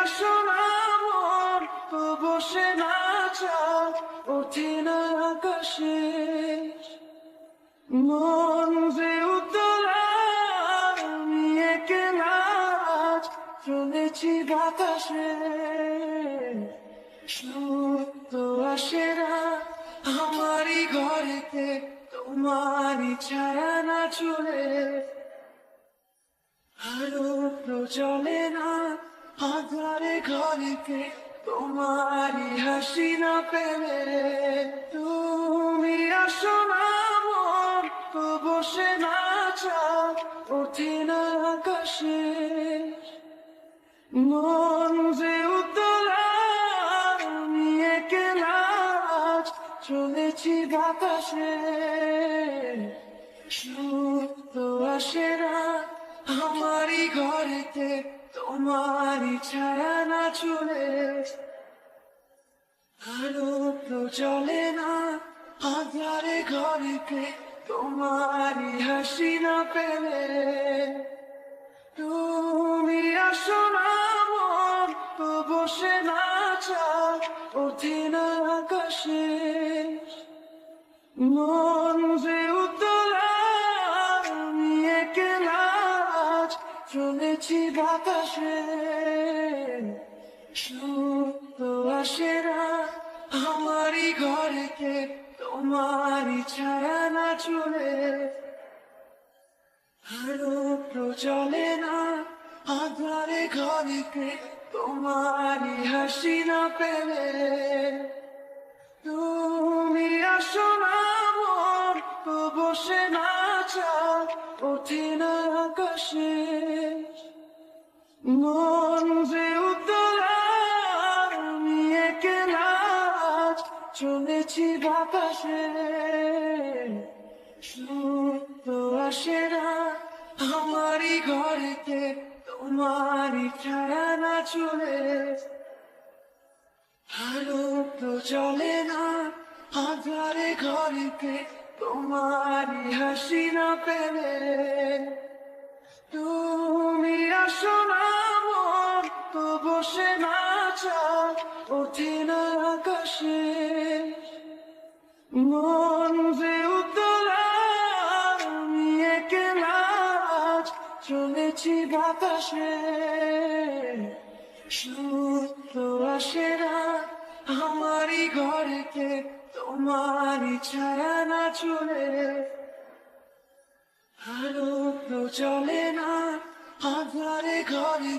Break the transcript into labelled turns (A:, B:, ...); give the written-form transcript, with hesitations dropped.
A: আসো না মন তো বসে না চাও ওঠে না আকাশে মন যে উতলা আমি একলা আজ চলেছি বাতাসে সুখ তো আসে না আমারই ঘরেতে তোমারই ছায়া না চলে আলো তো চলে না আধারে ঘরেতে তোমারই হাসি না পেলে তুমি আসো না মন তো বসে না চাও ওঠে না আকাশে মন যে উতলা আমি একলা আজ চলেছি বাতাসে সুখ তো আসে না আমারই ঘরেতে তোমারই ছায়া না চলে আলো তো চলে না আধারে ঘরেতে তোমারই হাসি না পেলে তুমি আসো না মন তো বসে না চাও ওঠে না আকাশে মন যে উতলা আমি একলা আজ চলেছি বাতাসে সুখ তো আসে না আমারই ঘরেতে তোমারই ছায়া না চলে আলো তো চলে না আধারে ঘরেতে তোমারই হাসি না পেলে তুমি আসো না মন তো বসে না চাও ওঠে না আকাশে মন যে উতলা আমি একলা আজ চলেছি বাতাসে সুখ তো আসে না আমারই ঘরেতে তোমারই ছায়া না চলে আলো তো চলে না আধারে ঘরেতে তোমারই হাসি না পেলে তুমি আসো না মন তো বসে না চাও ওঠে না আকাশে মন যে উতলা আমি একলা আজ চলেছি বাতাসে সুখ তো আসে না আমারই ঘরেতে তোমারই ছায়া না চলে আলো তো চলে না আধারে ঘরে